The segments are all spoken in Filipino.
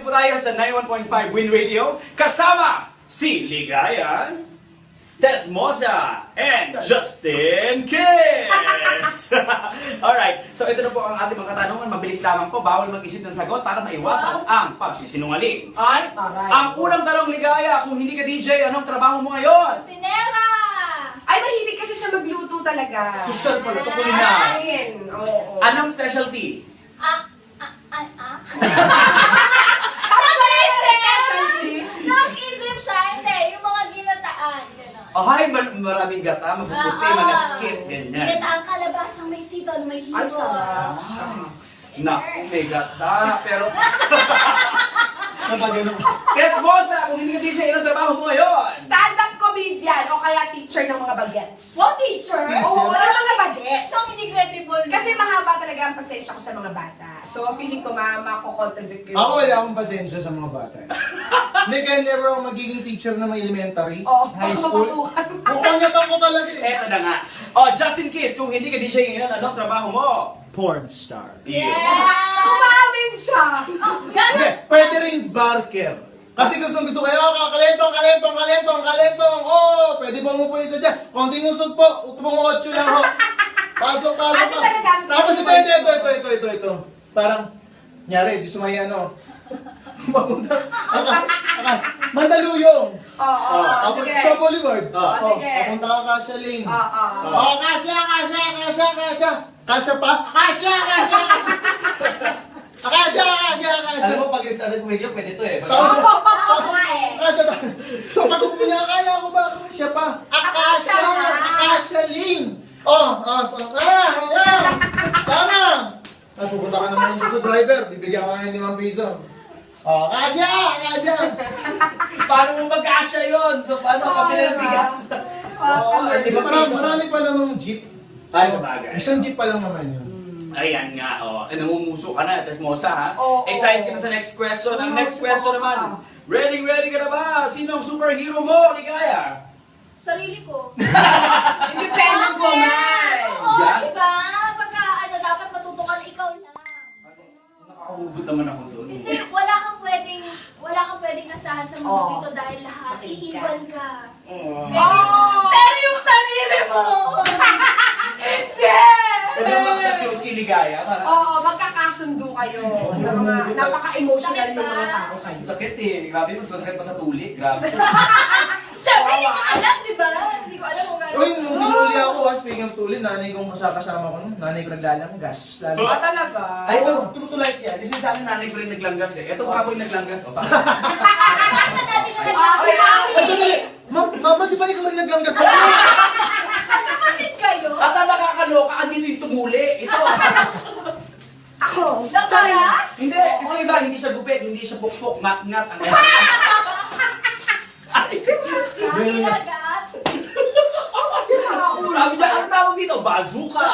po tayo sa 91.5 Win Radio. Kasama si Ligayan, Desmosa, and Justin Kiss! Alright, so ito na po ang ating mga katanungan. Mabilis lamang po, bawal mag-isip ng sagot para maiwasan ang pagsisinungaling. Ay, taray. Ang unang tanong, Ligaya, kung hindi ka DJ, anong trabaho mo ngayon? Kusinera! Ay, mahilig kasi siya magluto talaga. Social pala, ito kulina. Ayun, oo. Anong specialty? Nag-isip siya, hindi, yung mga ginataan, gano'n. Oh, hi, maraming gata, mapuputi, managkit, ganyan. Ginataang kalabasang may sito na may Ay, hibos. sarap. Naku, may gata, pero... Napagano. Desmosa, kung hindi ka DJ, anong trabaho mo ngayon? Stand-up comedian o kaya teacher ng mga bagets. What teacher? Oo, wala mga bagets. Itong integrable. Kasi mahaba talaga ang pasensya ko sa mga bata. So, feeling ko mako-contribute ko yun. Ako wala akong pasensya sa mga bata. Hindi, kaya never ako magiging teacher na may elementary, Oo, high school. matutukan. Kukanyatan ko talaga eh. Eto na nga. Oh, Justin Kiss, kung hindi ka DJ ngayon, anong trabaho mo? Porn star. Yeah. Umamin siya! Oh, Hindi, gano'n. pwede ring barker. Kasi gusto kayo, kalentong. Oh, pwede bang umupo isa dyan? Konting usog po, utubong 8 lang ho. Pasok. Ano sa gagamit? Tapos ito. Parang, nyari, di sumaya ano. Papunta, akas, Mandaluyong. Oo, Tapos sige. sa Boulevard. Oo, sige. Papunta ka Kasya Lane. Oo. Oh, Kasya. Kasya pa? Kasya. Alam mo, pag started mo video, pwede to eh. Tapos, Oo nga eh. Kasya. So, pag upo niya, kaya ko ba? Kasya pa? Kasya Lane. Tama. At pupunta ka naman dito sa driver, bibigyan ka ngayon ni Mang Piso. Oh, Kasya. Paano mo mag-asya yun? So, paano kami ng bigas? Oo, di ba Marami pa namang jeep. Ay, sa bagay. Isang jeep pa lang naman yun. Ayan nga, oh. Namumuso ka na, Desmosa, ha? Oo. Excited ka na sa next question. Ang next question naman, ready ka na ba? Sino ang superhero mo, Ligaya? Sarili ko. Independent woman. Oo, Yan. diba? Pagka dapat matuto ka na ikaw lang. Nakakahugot naman ako doon. Kasi wala kang pwedeng asahan sa mundo dito dahil lahat iiwan ka. Oh. Pero yung sarili mo! Hindi! Pwede mo makaka-close kay Ligaya? Parang, Oo, magkakasundo kayo. Sa mga napaka-emotional yung mga tao kayo. sakit eh. Grabe, mas masakit pa sa tuli. Grabe. Siyempre, hindi ko alam, di ba? Hindi ko alam kung gano'n. Uy, nung tinuli ako, speaking of tuli, nanay kong kasama ko nun. Nanay ko naglalanggas. Ah, talaga? Ay, ito, true to life yan. Kasi sa akin nanay ko rin naglanggas eh. Ito pa ako yung naglanggas. O, baka. Nakita natin yung Ay, nagsasabi. Ay, sandali! Mama, di ba ikaw rin naglanggas? Kapatid kayo? At ang nakakaloka, andito yung tumuli. Ito. Ako. Nakara? Hindi, kasi iba, hindi siya gupit, hindi siya pukpok, ngat-ngat. Ang Kami lagat? Kasi mga ulo. Sabi niya, ano tawag dito? Bazooka.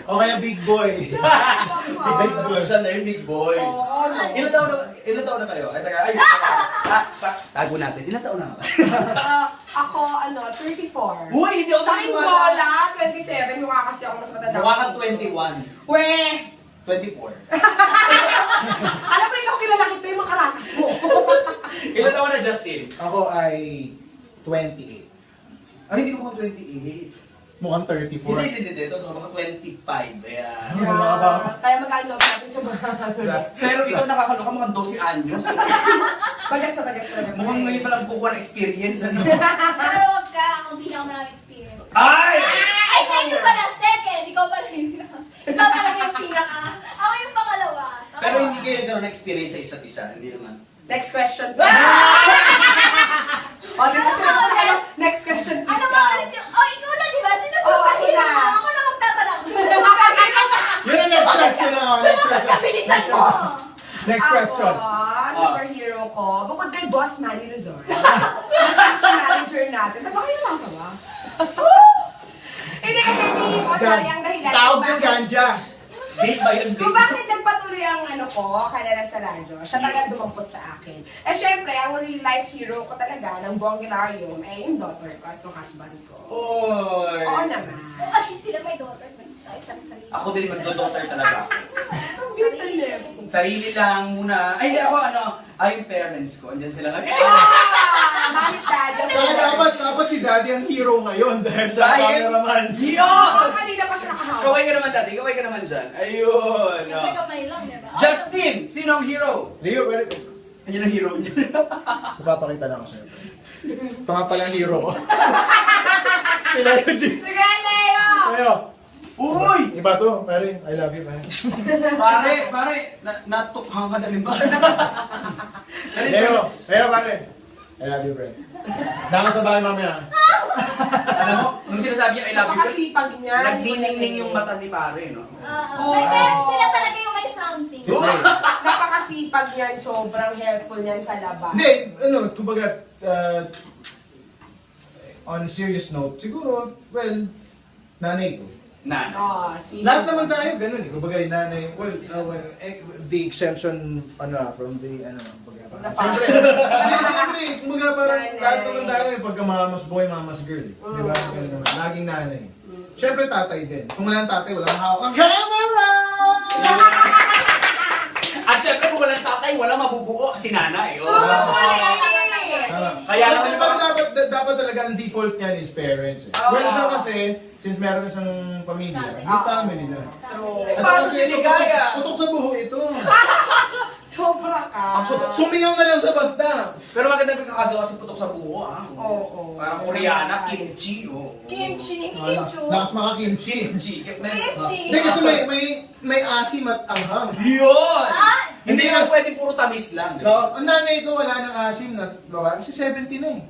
O kaya big boy. Big boy. Siya na yung big boy. Oo, no. Ilan taon na kayo? Ay, taga, ay, tago natin. Ilan taon na? Ako, 34. Uy, hindi ako Tsaka yung Gola, 27. Mukha kasi ako mas matanda. Mukha kang 21. Weh! 24. Alam mo, ikaw kilala kita yung mga karakas mo. Ilan taon na, Justin? Ako ay 28. Ay, hindi ko mga 28. Mukhang 34. Hindi. Totoo, mga 25. Ayan. Ano, mga bata? Kaya mag-unlock natin sa mga Pero ikaw nakakaloka, mukhang 12 anyos. bagat sa bagat. Mukhang ngayon pa lang kukuha ng experience, ano? Pero wag ka, akong pinakamalang experience. Ay! Ay, hindi pala, second. Ikaw pala yung pinaka. Ikaw talaga yung pinaka. Ako yung pangalawa. Pero hindi kayo nagkaroon ng experience sa isa't isa, hindi naman. Next question. O, di ba sinabi kayo? Next question, Ano please ba daw. ulit yung... Oh, ikaw na, di ba? Sino superhero ako mo? na. Ako na magtatanong. Sino superhero mo? Yun ang next question na. Next question. Kabilisan mo. Next question. Ako, superhero ko. Bukod kay Boss Manny Rizal. Assistant manager natin. Napakita lang ka ba? Hindi kasi si Boss Manny ang dahilan. Tawag kung yung bakit- ganja. Date ba yun, Kung date? bakit nagpatuloy ang ko, kalala sa radyo, siya talaga dumampot sa akin. Eh syempre, ang real life hero ko talaga ng buong Gilarium, eh yung daughter ko at yung husband ko. Oy! Oo naman. Ay, sila may daughter. Ay, isang sarili. Ako din magdo-daughter talaga ako. Ang sarili. Sarili lang muna. Ay, hindi ako yung parents ko. Andyan sila ngayon. Mami, daddy. Kaya dapat si daddy ang hero ngayon dahil siya ang cameraman. Oh, kanina pa siya nakahawak. Kaway ka naman dati, kaway ka naman dyan. Ayun. Siyempre kamay lang, di ba? Justin, sino ang hero? Leo, pwede ko. Ayun ang hero niya. Ipapakita lang ako sa'yo. Ito nga pala ang hero ko. Si Leo G. Sige, Leo! Leo. Uy! Iba to, pare. I love you, pare. Pare, natukhang ka na rin ba? Leo, pare. I love you, friend. Dama sa bahay mamaya. Alam mo, nung sinasabi niya I love you, Napakasipag niya. nagniningning yung mata ni pare, no? Kaya sila talaga yung may something. Napakasipag niyan, sobrang helpful niyan sa labas. Hindi, kumbaga, on a serious note, siguro, well, nanay ko. Na. Lahat naman tayo, ganun eh. Kumbaga, yung nanay, the exemption, from the, The Siyempre, siyempre, kumbaga parang lahat naman tayo eh, pagka mamas boy, mamas girl. Di ba? Ganun naman. Laging nanay. Siyempre, tatay din. Kung walang tatay, walang hawak ang camera! At syempre, kung walang tatay, walang mabubuo si nanay. Oh. Kaya naman naman dapat talaga ang default niyan is parents eh. Well, siya kasi, since meron isang pamilya, may family na. True. At Paano kasi si Ligaya? Putok sa buho ito. Sobra ka. Sumingaw na lang sa basta. Pero maganda pagkakagawa sa putok sa buho, ah. Oo. Parang Koreana, kimchi, oh. Kimchi, hindi kimchi. Lakas maka-kimchi. Kimchi. Kimchi. Hindi kasi may asim at anghang. Yun! Ah! Hindi lang pwede puro tamis lang. di So, ba? ang nanay ko wala ng asim na babae. Kasi 70 na eh.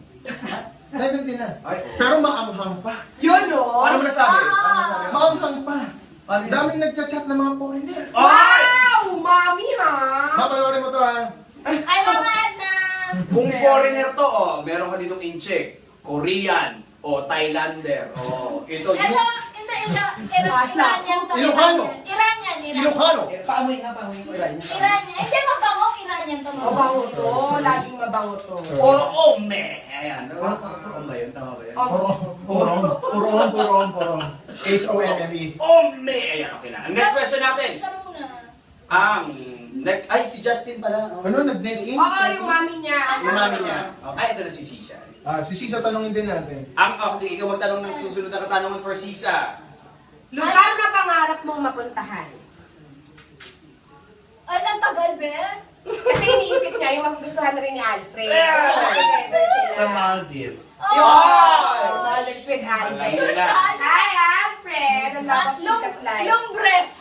70 na. Ay, oh. Pero maanghang pa. Yun, no? Paano mo nasabi? Paano mo nasabi? Maanghang pa. Paano yun? Daming nagchat-chat ng mga foreigner. Ay! Wow! Mami, ha? Mapanoorin mo to ha. Ay, mga Edna! Kung foreigner to, oh, meron ka ditong incheck, Korean, o Thailander, o ito, Ito, Iranian to. Ilocano. Iranian. Ilocano. Paamoy ko Iranian. Iranian. Hindi, mabango. Iranian to. Mabango to. Laging mabango to. Or ome. Ayan. Ome ba yun? Tama ba yun? Puron. H-O-M-M-E. Ome! Ayan, okay na. Ang next question natin. Siya muna. Ay, si Justin pala. Ano, nag-net-in? Oo, yung mami niya. Yung mami niya. Ay, ito na si Sisa. Si Sisa, tanongin din natin. Sige, ikaw magtanong ng susunod na katanungan for Sisa. Lugar na pangarap mong mapuntahan. Ay, ang tagal, be. Kasi iniisip niya yung magugustuhan na rin ni Alfred. Yeah! So, together sila. Sa Maldives. Yun! Mothers with Alfred. Alam na. Hi, Alfred! Ang love of Sisa's life. Lumbres.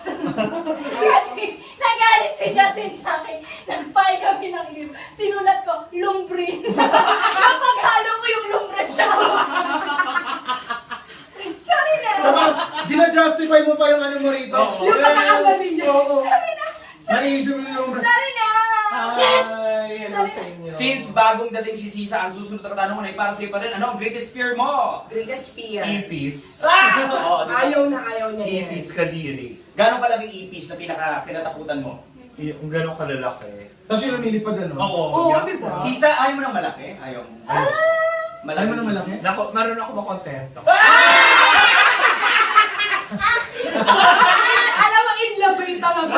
Kasi nagalit si Justin sa akin. Nag-file kami ng libro. Sinulat ko, lumbrin. Kapag halo ko yung lumbres siya. Sorry na. Gina-justify mo pa yung ano mo rito. Oo. Yung pagkakamali niya. Oo. Sorry na. Naisip mo yung... Sorry na. Hi! Hello sa inyo. Since bagong dating si Sisa, ang susunod na katanungan ay para sa'yo pa rin. Ano ang greatest fear mo? Greatest fear. Ipis. Oo, diba? Ayaw niya yan. Ipis Kadiri. Gano'ng kalaming ipis na kinatakutan mo? Yung gano'ng kalalaki. Tapos yung lumilipad ano? Oo, yan. diba? Sisa, ayaw mo ng malaki? Ayaw mo. Ayaw mo ng malaki? Marunong ako makontento. Alam mo, in love yung talaga.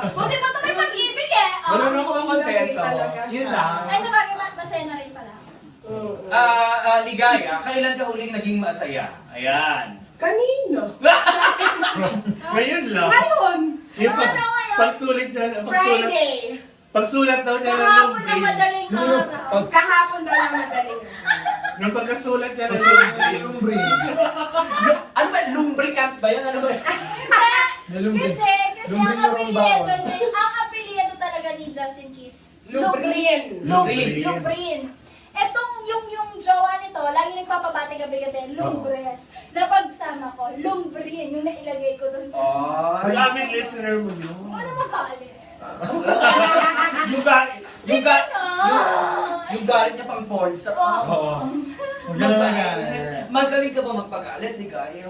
Buti pa ito may pag-ibig eh. Marunong ako makontento. Talaga siya. Yun lang. Ay, sa bagay, masaya na rin pala. Ligaya, kailan ka huling naging masaya? Ayan. Kanino? Ngayon lang. Ngayon! Yung Ano ngayon? pagsulit niya. Friday! Pagsulat daw niya ng Kahapon na lumbrin. madaling araw. Kahapon na lang madaling araw. Yung pagkasulat niya ng lumbrin. Lumbre. Ano ba? Lubricant ba yan? Ano ba? Kasi Lumbre ang yung apelyido bawal. niya, ang apelyido talaga ni Justin Kiss. Lubrin. Lubrin. Lubrin. Etong yung jowa nito, lagi nagpapabati gabi-gabi, lumbres. Napagsama ko, lumbrin, yung nailagay ko doon sa... Maraming listener mo yun. Ano magalit? Yung galit niya pang porn sa... Oo. Huwag ka na lang. Magaling ka ba magpagalit? Di kaya.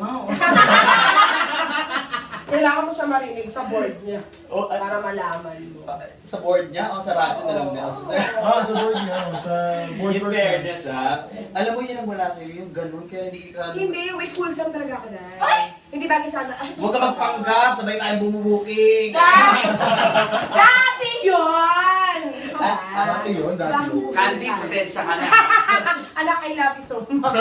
Kailangan mo siya marinig sa board niya. Oh, Para malaman mo. sa board niya o sa radyo na lang niya? Sa board niya, sa board In version. fairness ha, alam mo yun ang wala sa'yo, yung ganun, kaya hindi ka... Hindi, wait, wholesome talaga ako na. Ay! Hindi bagay sana. Huwag ka magpanggap, sabay tayong bumubuking. Dati yun! Dati yun, dati yun. Candice, pasensya ka na. Anak, I love you so much.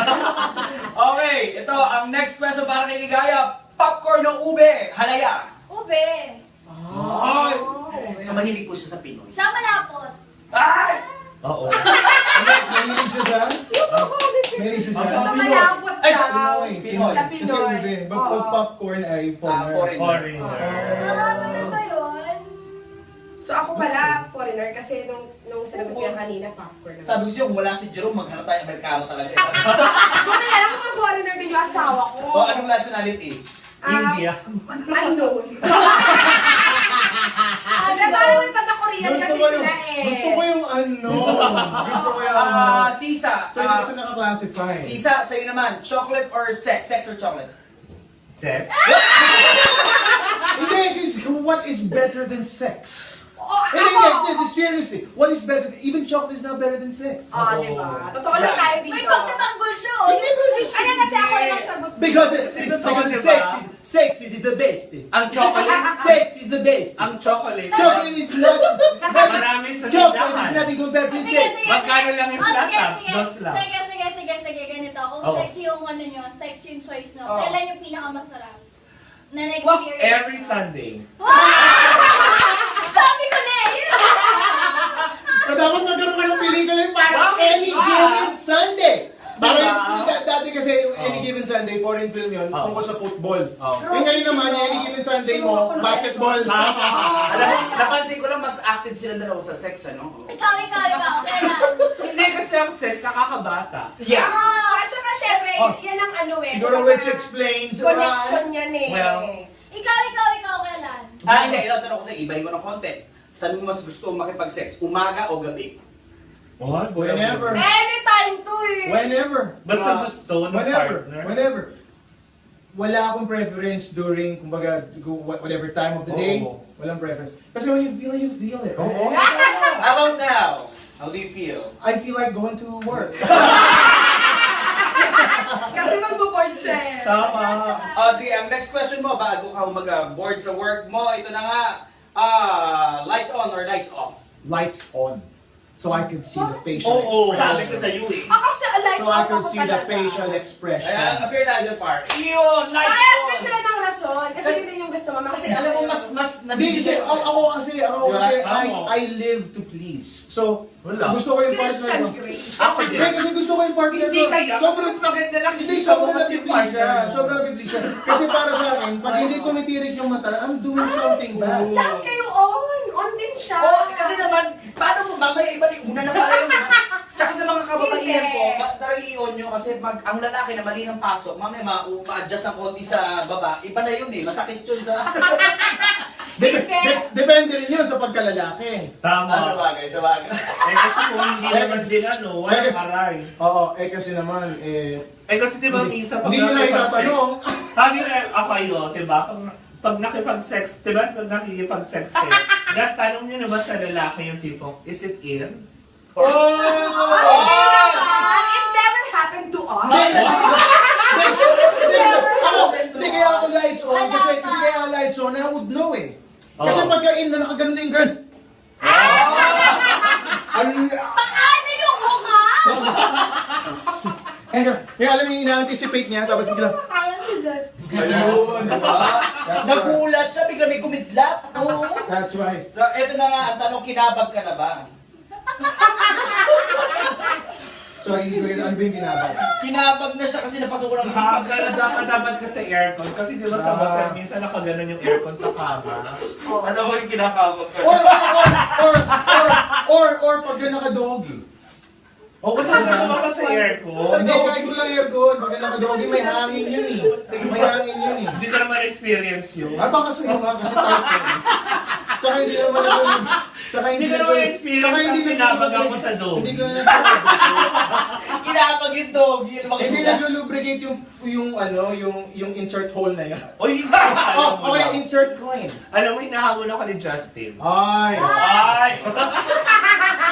Okay, ito, ang next question para kay Ligaya. Popcorn o ube? Halaya. Ube. Ay! So mahilig po siya sa Pinoy. Siya malapot. Ay! Oo. Mahilig siya sa? Mahilig siya sa? Sa malapot Ay, sa daw. Pinoy. Sa Kasi Pinoy. ube. Oo. Pag popcorn ay foreigner. Foreigner. Foreigner. Ganun ba yun? So ako pala, foreigner, kasi nung sinagot ko yan kanina, popcorn. Sabi ko siya, kung wala si Jerome, maghanap tayo Amerikano talaga. Buti na lang kung foreigner din yung asawa ko. O, anong nationality? India. Unknown. Parang may pagka-Korean kasi sila eh. Gusto ko yung ano. Gusto ko yung Sisa. So, hindi ko siya naka-classify. Sisa, sa'yo naman, chocolate or sex? Sex or chocolate? Sex. Hindi, because what is better than sex? Oh, Hindi, seriously. What is better? Even chocolate is not better than sex. Ah, di ba? Totoo lang tayo dito. May pagtatanggol siya, oh. Hindi ba siya? Ano kasi ako rin ang sagot. Because Diba? sex is the best. Ang chocolate. Sex is the best. Ang chocolate. Chocolate is not. Marami sa Chocolate is tindahan. nothing compared to Sige, sex. sige, Magkano sige. lang yung Oh, flat sige, tops? sige. Dos lang. Sige, ganito. Kung Oh. sexy yung ano nyo, sexy yung choice nyo, Oh. kailan yung pinakamasarap? Na experience? Every Sunday. Sabi ko na eh! So dapat magkaroon ka ng pelikula yung parang Any Given Sunday. Parang dati kasi yung Any Given Sunday, foreign film yun, Oh. tungkol sa football. Oh. Eh ngayon naman, yung Any Given Sunday mo, basketball. Alam mo, napansin ko lang mas active sila dalawa sa sex, ano? Ikaw, kailan? Hindi kasi ang sex nakakabata. Yeah. At saka syempre, yan ang ano eh. Siguro which explains connection yan eh. Well, Ikaw, kailan? Hindi, ito tanong ko sa ibahin mo ng konti. Saan mo mas gusto makipag-sex? Umaga o gabi? oh, Whenever. Anytime to eh. Whenever. Basta gusto ng partner. Whenever. Wala akong preference during, kumbaga, whatever time of the day. Oo. Walang preference. Kasi when you feel it. Oo. Right? How about now? How do you feel? I feel like going to work. Kasi mag-board siya eh. Tama. Sige, ang next question mo, bago ka mag-board sa work mo, ito na nga. Lights on or lights off? Lights on. So I could see the facial Oo. expression. Sabi ko sa iyo eh. Ako sa lights So I off could ako see the talaga. facial expression. Ayan, appear na dyan par. Iyon, lights Parehas on! din sila ng rason. Kasi yun din yung gusto mo. Kasi alam mo, mas Hindi, kasi nabibigyan. ako kasi, Diba? I live to please. So, Wala. gusto ko yung partner Christian ko. Grey. Ako din. Hindi, kasi gusto ko yung partner ko. Hindi kaya. Sobrang, Mas maganda lang. hindi, ka sobrang bukas yung nabibigyan siya. partner mo. Sobrang nabibigyan siya. Kasi para sa akin, pag hindi tumitirik yung mata, I'm doing something bad. Lahat kayo on. On din siya. Oo, kasi naman, paano mo mamaya iba ni una na pala yun. Tsaka sa mga kababaihan Hindi. po, talagiyon nyo kasi pag ang lalaki na mali ng pasok, mamaya ma-adjust ng konti sa baba, iba na yun eh, masakit yun sa... Depende rin yun sa pagkalalaki. sa Tama. bagay, sa bagay. Eh kasi kung hindi naman din ano, walang aray. Oo, kasi naman, Eh kasi di ba minsan pag hindi nyo na nakikipag-sex, itatanong. sabi na ako yun, di ba? Pag nakipag-sex, di ba? Pag nakikipag-sex kayo, tanong nyo na ba sa lalaki yung tipong, is it in? Oh! Hindi naman. It never happened to us. Hindi kaya ako lights on, kasi kaya ako lights on, I would know eh. Kasi Oo. pagka-in na nakaganon na yung girl. Paano yung mukha? Kaya alam mo yung ina-anticipate niya, tapos biglang, Kaya si Just. Ayun, diba? Nagulat siya, bigla may kumidlat. Oo. that's right. So, eto na nga, ang tanong, kinabag ka na ba? Sorry, hindi ko yun, ano ba yung ginabag? Kinabag na siya kasi napasukan ng Nakakadapat ka sa aircon. Kasi di ba sa hotel, minsan nakaganon yung aircon sa kama. Ano ba yung kinakabag ka? Or pag naka-doggy. O basta nakagawa sa aircon. Hindi, kahit mo lang aircon, pag naka-doggy, may hangin yun eh. May hangin yun eh. Hindi ka naman experience yun. Baka sa'yo nga, kasi type ko. Tsaka hindi naman Tsaka Hindi ko naman experience ang tinabag ako sa dog. Hindi ko na Kinapag yung doggy. Hindi nag-lubricate yung insert hole na yan. Oy, hindi. Oh, okay, insert coin. Alam mo, hinahamon ako ni Justin. Ay. Ay!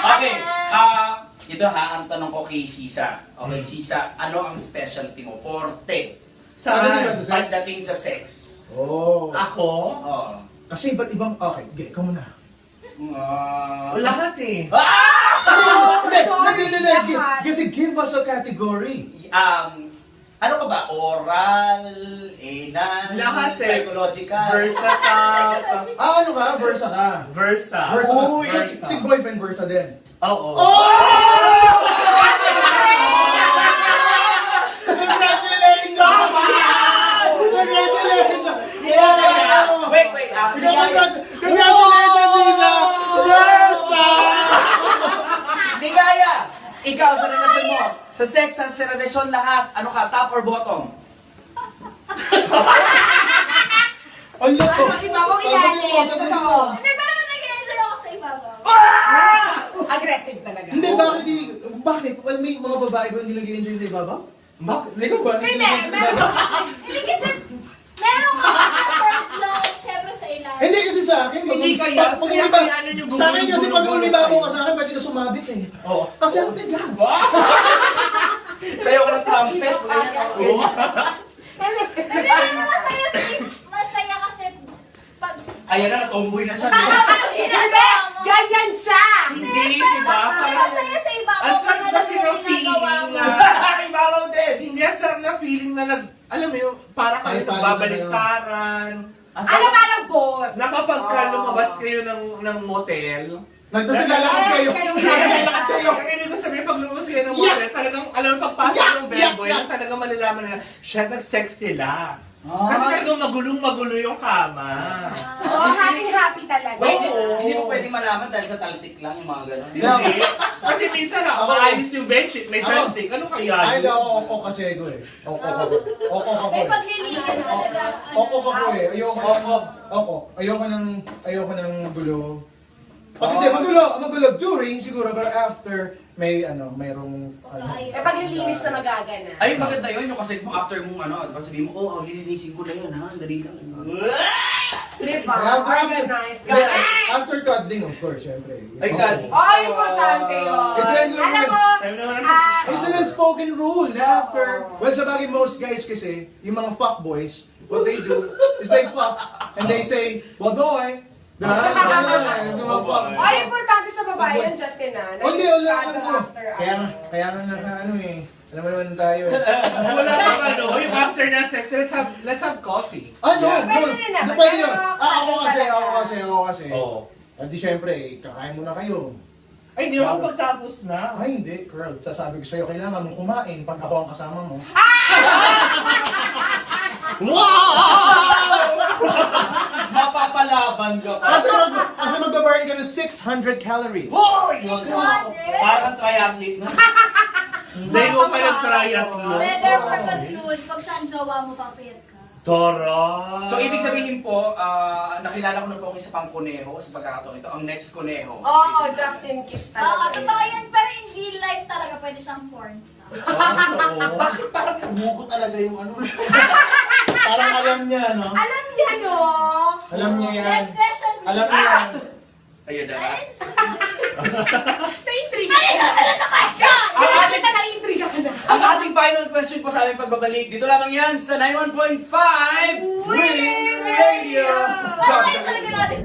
Okay, ito ang tanong ko kay Sisa. Okay, Sisa, ano ang specialty mo? Forte. Pagdating ba sa sex? Pagdating sa sex. Oh. Ako? Oh. Kasi iba't ibang, okay, ikaw muna. Lahat eh. Hindi. Kasi give us a category. Ano ka ba? Oral, anal, Lahat eh. psychological. Versatile. Ano ka? Versa ka. Versa. Versa ka. Uy, Si boyfriend versa din. Oo. Congratulations! Congratulations! Yeah. Wait. Congratulations, Lisa! Versa! Ligaya! Ikaw sa relasyon mo, sa sex and sa relasyon lahat, ano ka, top or bottom? Ang loko. Ano, ibabang ilalim. Totoo. Hindi, pero nag-enjoy ako sa ibabaw. Aggressive talaga. Hindi, bakit? Well, may mga babae ba hindi nag-enjoy sa ibabaw? Bakit? Ikaw ba? Hindi, meron. Hindi kasi, meron ka preferred lang, syempre sa ilalim. Hindi kasi sa akin, Hindi kaya, kaya kayanan yung sa akin kasi pag gulong-gulong umibabaw ka tayo. sa akin, pwede ka sumabit eh. Oo. Kasi ang tigas. Sa'yo ko ng trumpet. Hindi, pero masaya kasi pag... Ayan na, natomboy na siya. Hindi, ganyan siya. Hindi, diba? Parang masaya sa ibabaw. Ang sarap pag alam kasi mo ng ginagawa feeling mo. na... Ibabaw din. Hindi, ang sarap na feeling na alam mo yung, para kayo Ay, paano nagbabaliktaran. Ano parang both? Na kapag ka lumabas kayo ng motel, Nagsasalakad kayo. Nagsasalakad kayo. ang ibig ko sabihin, pag lumabas kayo ng motel, talagang, alam mo, pagpasok ng bellboy, talagang malalaman na, siya, nag-sex sila. Kasi talagang magulo yung kama. So, happy-happy talaga. Wait, Oo. hindi mo pwedeng malaman dahil sa talsik lang yung mga gano'n. Hindi. Kasi minsan na, Ako- maalis yung bedsheet, may Ako- talsik. Ano kaya Ay, hindi yun? ako kasi ego eh. Oko May eh. paglilinis talaga. Oko eh. Ayoko ng gulo. Pag hindi, magulo during siguro, pero after, mayroong, Eh, paglilinis na magagana. Ay, maganda yun. Yung kasi kung after mong diba sabihin mo, lilinisin ko na yun ha, dali lang. Diba? Organized. After cuddling, of course, syempre. Ay, God. Oh, importante yun. It's like- Alam mo, Sabi naman It's an unspoken rule na after, well, sa bagay most guys kasi, yung mga fuckboys, what they do is they fuck, and they say, well, boy, yung mga fuck. ay, importante sa babae yun, Justin, na. Oh, hindi, wala Naging ko. after, Kaya nga alam mo naman tayo eh. Wala bang yung after na sex, let's have coffee. No, Pwede rin naman, pwede yun. pero Ako kasi. Oo. Di syempre, kakain muna kayo. Ay, di ba pagtapos na? Ay, hindi, girl. Sasabi ko sa'yo, kailangan mong kumain pag ako ang kasama mo. Mapapalaban ka pa. Kasi mag-burn ka ng 600 calories. Hoy! 600? Parang triathlete na. Hindi mo pa nag-triathlon. Better for conclude, pag siya ang jowa mo, papayat ka. Tara! So, ibig sabihin po, nakilala ko na po ang isa pang kuneho sa pagkakataon ito. Ang next kuneho. Oo, Justin Kiss Oo, talaga. totoo yan. Pero in real life talaga, pwede siyang porn star. Oo. Bakit parang humugot talaga yung ano? Parang alam niya, no? Alam niya, no? Alam niya yan. Next question. Alam niya yan. Ayun na. Ay, susunod. Na-intriga. Ay, susunod na question! Kaya kita na-intriga ka na. Ang ating final question po sa aming pagbabalik, dito lamang yan sa 91.5 Win Radio! Pero talaga natin